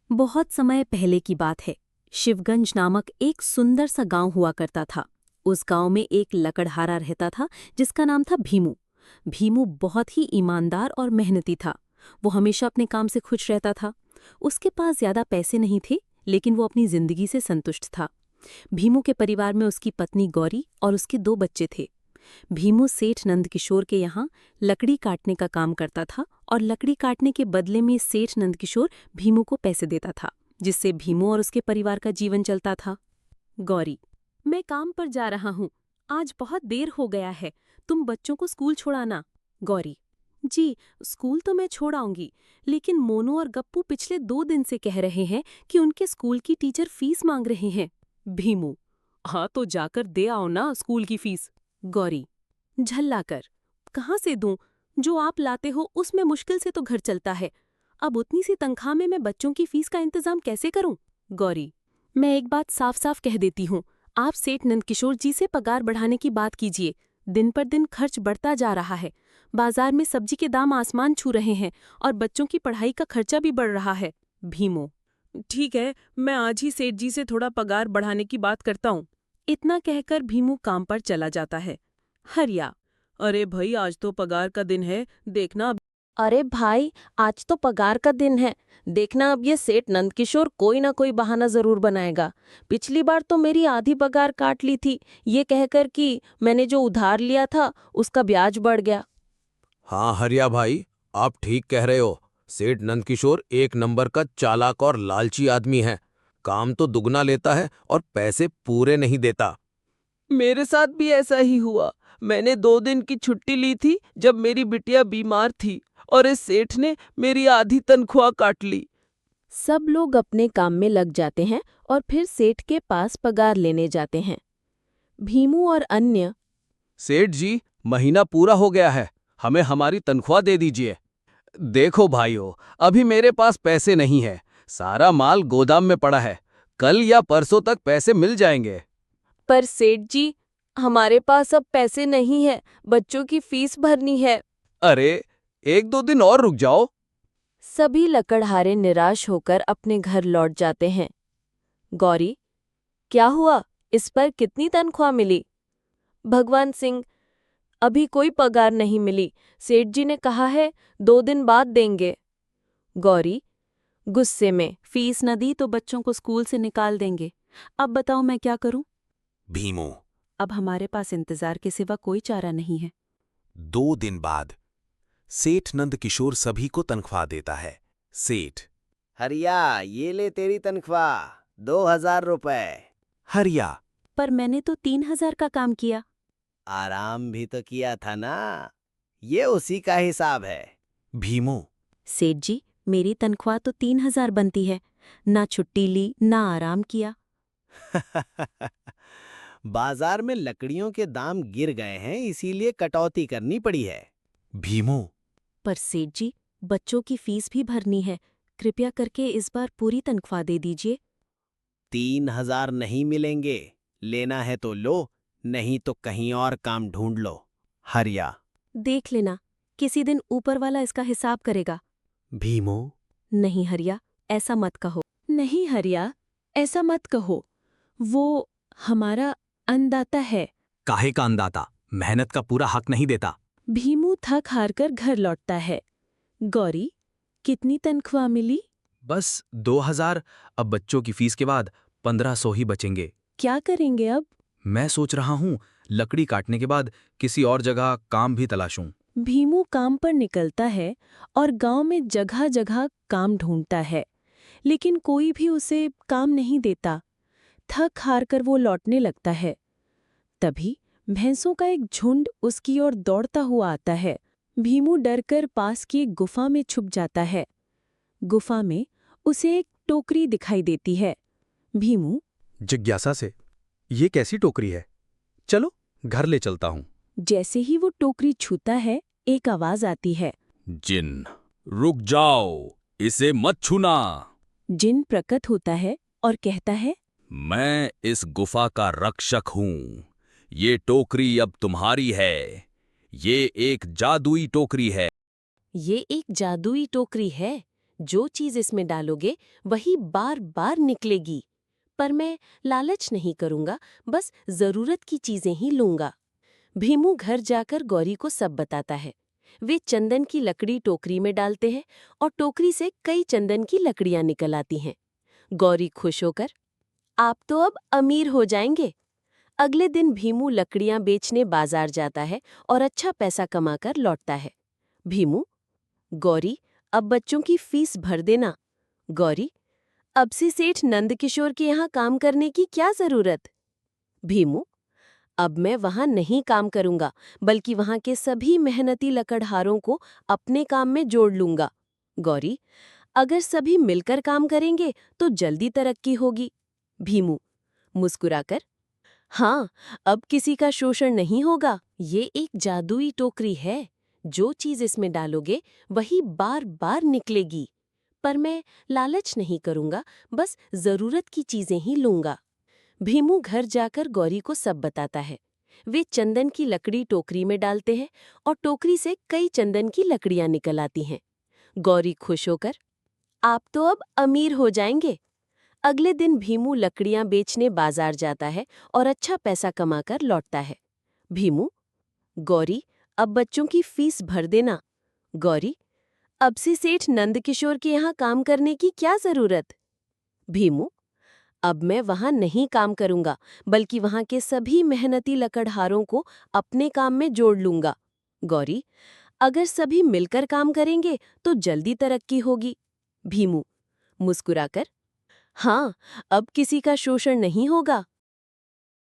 बहुत समय पहले की बात है। शिवगंज नामक एक सुंदर सा गांव हुआ करता था। उस गांव में एक लकड़हारा रहता था जिसका नाम था भीमू। भीमू बहुत ही ईमानदार और मेहनती था। वो हमेशा अपने काम से खुश रहता था। उसके पास ज्यादा पैसे नहीं थे, लेकिन वो अपनी जिंदगी से संतुष्ट था। भीमू के परिवार में उसकी पत्नी गौरी और उसके 2 बच्चे थे। भीमू सेठ नंदकिशोर के यहाँ लकड़ी काटने का काम करता था और लकड़ी काटने के बदले में सेठ नंदकिशोर भीमू को पैसे देता था, जिससे भीमू और उसके परिवार का जीवन चलता था। गौरी: मैं काम पर जा रहा हूँ, आज बहुत देर हो गया है, तुम बच्चों को स्कूल छोड़ाना। गौरी: जी, स्कूल तो मैं छोड़ आऊंगी, लेकिन मोनू और गप्पू पिछले 2 दिन से कह रहे हैं कि उनके स्कूल की टीचर फीस मांग रहे हैं। भीमू: हाँ, तो जाकर दे आओ ना स्कूल की फीस। गौरी: झल्लाकर कहाँ से दूं? जो आप लाते हो उसमें मुश्किल से तो घर चलता है। अब उतनी सी तनख्वाह में मैं बच्चों की फीस का इंतजाम कैसे करूं? गौरी: मैं एक बात साफ साफ कह देती हूँ, आप सेठ नंदकिशोर जी से पगार बढ़ाने की बात कीजिए। दिन पर दिन खर्च बढ़ता जा रहा है। बाजार में सब्जी के दाम आसमान छू रहे हैं और बच्चों की पढ़ाई का खर्चा भी बढ़ रहा है। भीमो: ठीक है, मैं आज ही सेठ जी से थोड़ा पगार बढ़ाने की बात करता हूँ। इतना कहकर भीमू काम पर चला जाता है। हरिया: अरे भाई, आज तो पगार का दिन है, देखना। अरे भाई, आज तो पगार का दिन है, देखना अब ये सेठ नंदकिशोर कोई ना कोई बहाना जरूर बनाएगा। पिछली बार तो मेरी आधी पगार काट ली थी, ये कहकर कि मैंने जो उधार लिया था उसका ब्याज बढ़ गया। हाँ हरिया भाई, आप ठीक कह रहे हो। सेठ नंदकिशोर एक नंबर का चालाक और लालची आदमी है। काम तो दुगना लेता है और पैसे पूरे नहीं देता। मेरे साथ भी ऐसा ही हुआ। मैंने 2 दिन की छुट्टी ली थी जब मेरी बिटिया बीमार थी और इस सेठ ने मेरी आधी तनख्वाह काट ली। सब लोग अपने काम में लग जाते हैं और फिर सेठ के पास पगार लेने जाते हैं। भीमू और अन्य: सेठ जी, महीना पूरा हो गया है, हमें हमारी तनख्वाह दे दीजिए। देखो भाइयों, अभी मेरे पास पैसे नहीं है, सारा माल गोदाम में पड़ा है, कल या परसों तक पैसे मिल जाएंगे। पर सेठ जी, हमारे पास अब पैसे नहीं है, बच्चों की फीस भरनी है। अरे, 1-2 दिन और रुक जाओ। सभी लकड़हारे निराश होकर अपने घर लौट जाते हैं। गौरी: क्या हुआ, इस पर कितनी तनख्वाह मिली? भगवान सिंह: अभी कोई पगार नहीं मिली, सेठ जी ने कहा है 2 दिन बाद देंगे। गौरी गुस्से में: फीस न दी तो बच्चों को स्कूल से निकाल देंगे। अब बताओ मैं क्या करूं? भीमू: अब हमारे पास इंतजार के सिवा कोई चारा नहीं है। 2 दिन बाद सेठ नंदकिशोर सभी को तनख्वाह देता है। सेठ: हरिया, ये ले तेरी तनख्वाह, 2,000 रुपए। हरिया: पर मैंने तो 3,000 का काम किया। आराम भी तो किया था ना, ये उसी का हिसाब है। भीमू: सेठ जी, मेरी तनख्वाह तो 3,000 बनती है, ना छुट्टी ली ना आराम किया। बाजार में लकड़ियों के दाम गिर गए हैं, इसीलिए कटौती करनी पड़ी है। भीमू: पर सेठ जी, बच्चों की फीस भी भरनी है, कृपया करके इस बार पूरी तनख्वाह दे दीजिए। 3,000 नहीं मिलेंगे, लेना है तो लो, नहीं तो कहीं और काम ढूंढ लो। हरिया: देख लेना, किसी दिन ऊपर वाला इसका हिसाब करेगा। भीमू: नहीं हरिया, ऐसा मत कहो। नहीं हरिया, ऐसा मत कहो, वो हमारा अन्नदाता है। काहे का अंदाता, मेहनत का पूरा हक नहीं देता। भीमू थक हार कर घर लौटता है। गौरी: कितनी तनख्वाह मिली? बस 2,000। अब बच्चों की फीस के बाद 1,500 ही बचेंगे। क्या करेंगे अब? मैं सोच रहा हूँ लकड़ी काटने के बाद किसी और जगह काम भी तलाशूं। भीमू काम पर निकलता है और गांव में जगह जगह काम ढूंढता है, लेकिन कोई भी उसे काम नहीं देता। थक हार कर वो लौटने लगता है। तभी भैंसों का एक झुंड उसकी ओर दौड़ता हुआ आता है। भीमू डरकर पास की एक गुफा में छुप जाता है। गुफा में उसे एक टोकरी दिखाई देती है। भीमू जिज्ञासा से, ये कैसी टोकरी है? चलो घर ले चलता हूँ। जैसे ही वो टोकरी छूता है, एक आवाज आती है। जिन, रुक जाओ, इसे मत छूना। जिन प्रकट होता है और कहता है, मैं इस गुफा का रक्षक हूँ। ये टोकरी अब तुम्हारी है। ये एक जादुई टोकरी है। ये एक जादुई टोकरी है जो चीज इसमें डालोगे वही बार बार निकलेगी, पर मैं लालच नहीं करूंगा, बस जरूरत की चीजें ही लूंगा। भीमू घर जाकर गौरी को सब बताता है। वे चंदन की लकड़ी टोकरी में डालते हैं और टोकरी से कई चंदन की लकड़ियां निकल आती हैं। गौरी खुश होकर, आप तो अब अमीर हो जाएंगे। अगले दिन भीमू लकड़ियां बेचने बाजार जाता है और अच्छा पैसा कमाकर लौटता है। भीमू, गौरी, अब बच्चों की फीस भर देना। गौरी, अब से सेठ नंदकिशोर के यहाँ काम करने की क्या जरूरत? भीमू, अब मैं वहां नहीं काम करूंगा, बल्कि वहां के सभी मेहनती लकड़हारों को अपने काम में जोड़ लूंगा। गौरी, अगर सभी मिलकर काम करेंगे तो जल्दी तरक्की होगी। भीमू, मुस्कुराकर, हाँ, अब किसी का शोषण नहीं होगा। ये एक जादुई टोकरी है। जो चीज इसमें डालोगे वही बार बार निकलेगी, पर मैं लालच नहीं करूंगा, बस जरूरत की चीजें ही लूंगा। भीमू घर जाकर गौरी को सब बताता है। वे चंदन की लकड़ी टोकरी में डालते हैं और टोकरी से कई चंदन की लकड़ियां निकल आती हैं। गौरी खुश होकर, आप तो अब अमीर हो जाएंगे। अगले दिन भीमू लकड़ियां बेचने बाजार जाता है और अच्छा पैसा कमाकर लौटता है। भीमू, गौरी, अब बच्चों की फीस भर देना। गौरी, अब से सेठ नंदकिशोर के यहाँ काम करने की क्या जरूरत? भीमू, अब मैं वहां नहीं काम करूंगा, बल्कि वहां के सभी मेहनती लकड़हारों को अपने काम में जोड़ लूंगा। गौरी, अगर सभी मिलकर काम करेंगे तो जल्दी तरक्की होगी। भीमू, मुस्कुराकर, हाँ, अब किसी का शोषण नहीं होगा।